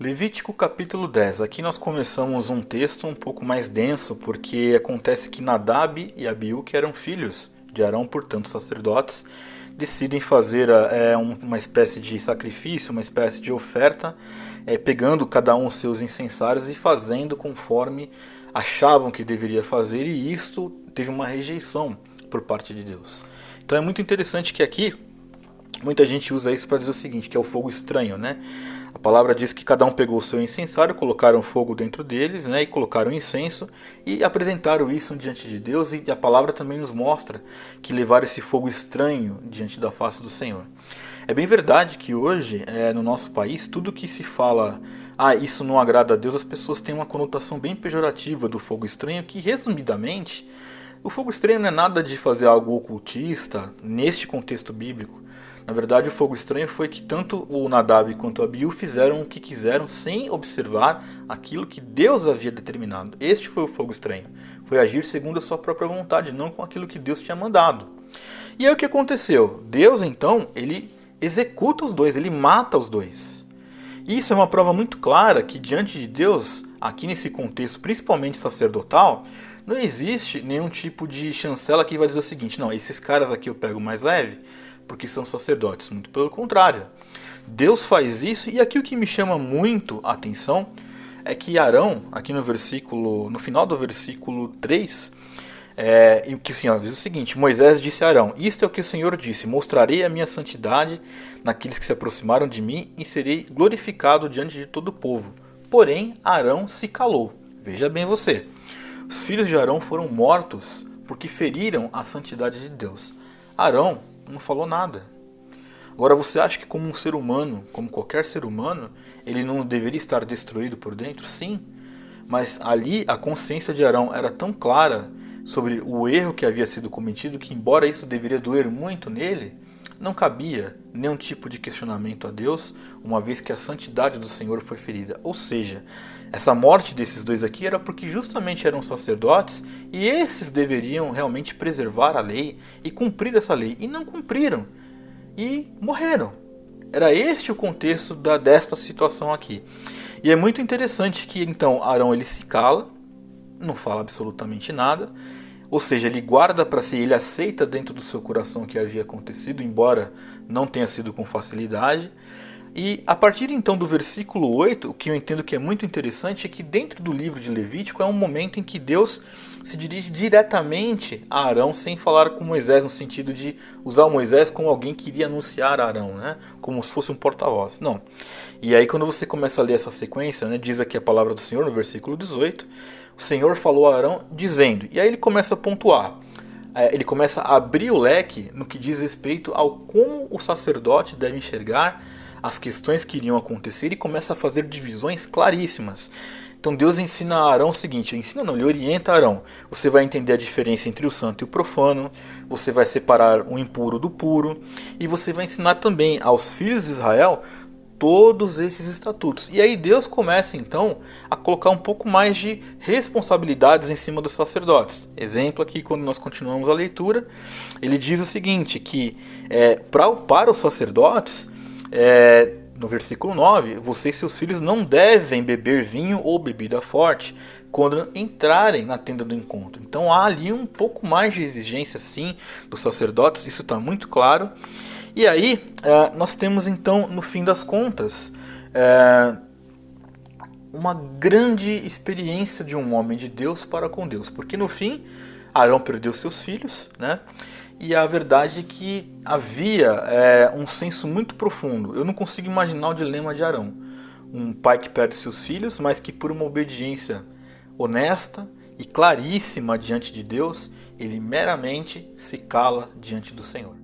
Levítico capítulo 10. Aqui nós começamos um texto um pouco mais denso, porque acontece que Nadab e Abiú, que eram filhos de Arão, portanto sacerdotes, decidem fazer uma espécie de sacrifício, uma espécie de oferta, pegando cada um os seus incensários e fazendo conforme achavam que deveria fazer, e isto teve uma rejeição por parte de Deus. Então é muito interessante que aqui muita gente usa isso para dizer o seguinte, que é o fogo estranho, né? A palavra diz que cada um pegou o seu incensário, colocaram fogo dentro deles, né, e colocaram incenso e apresentaram isso diante de Deus. E a palavra também nos mostra que levaram esse fogo estranho diante da face do Senhor. É bem verdade que hoje, no nosso país, tudo que se fala, isso não agrada a Deus, as pessoas têm uma conotação bem pejorativa do fogo estranho, que resumidamente, o fogo estranho não é nada de fazer algo ocultista neste contexto bíblico. Na verdade, o fogo estranho foi que tanto o Nadab quanto o Abiú fizeram o que quiseram sem observar aquilo que Deus havia determinado. Este foi o fogo estranho. Foi agir segundo a sua própria vontade, não com aquilo que Deus tinha mandado. E aí o que aconteceu? Deus, então, ele executa os dois, ele mata os dois. E isso é uma prova muito clara que diante de Deus, aqui nesse contexto principalmente sacerdotal, não existe nenhum tipo de chancela que vai dizer o seguinte: não, esses caras aqui eu pego mais leve porque são sacerdotes. Muito pelo contrário. Deus faz isso, e aqui o que me chama muito a atenção é que Arão, aqui no final do versículo 3, que o Senhor diz o seguinte: Moisés disse a Arão: isto é o que o Senhor disse, mostrarei a minha santidade naqueles que se aproximaram de mim e serei glorificado diante de todo o povo. Porém, Arão se calou. Veja bem você. Os filhos de Arão foram mortos porque feriram a santidade de Deus. Arão não falou nada. Agora, você acha que como um ser humano, como qualquer ser humano, ele não deveria estar destruído por dentro? Sim. Mas ali a consciência de Arão era tão clara sobre o erro que havia sido cometido que, embora isso deveria doer muito nele, não cabia nenhum tipo de questionamento a Deus, uma vez que a santidade do Senhor foi ferida. Ou seja, essa morte desses dois aqui era porque justamente eram sacerdotes e esses deveriam realmente preservar a lei e cumprir essa lei. E não cumpriram. E morreram. Era este o contexto desta situação aqui. E é muito interessante que então Arão ele se cala, não fala absolutamente nada. Ou seja, ele guarda para si, ele aceita dentro do seu coração o que havia acontecido, embora não tenha sido com facilidade. E a partir então do versículo 8, o que eu entendo que é muito interessante é que dentro do livro de Levítico é um momento em que Deus se dirige diretamente a Arão, sem falar com Moisés, no sentido de usar o Moisés como alguém que iria anunciar a Arão, né? Como se fosse um porta-voz. Não. E aí quando você começa a ler essa sequência, né, diz aqui a palavra do Senhor no versículo 18, o Senhor falou a Arão dizendo, e aí ele começa a pontuar. Ele começa a abrir o leque no que diz respeito ao como o sacerdote deve enxergar as questões que iriam acontecer e começa a fazer divisões claríssimas. Então Deus ensina a Arão o seguinte, ele orienta Arão. Você vai entender a diferença entre o santo e o profano, você vai separar o impuro do puro, e você vai ensinar também aos filhos de Israel todos esses estatutos. E aí Deus começa então a colocar um pouco mais de responsabilidades em cima dos sacerdotes. Exemplo aqui, quando nós continuamos a leitura, ele diz o seguinte, que para os sacerdotes, no versículo 9, você e seus filhos não devem beber vinho ou bebida forte quando entrarem na tenda do encontro. Então há ali um pouco mais de exigência sim dos sacerdotes, isso está muito claro. E aí nós temos então, no fim das contas, uma grande experiência de um homem de Deus para com Deus. Porque no fim, Arão perdeu seus filhos, né? E a verdade é que havia um senso muito profundo. Eu não consigo imaginar o dilema de Arão. Um pai que perde seus filhos, mas que por uma obediência honesta e claríssima diante de Deus, ele meramente se cala diante do Senhor.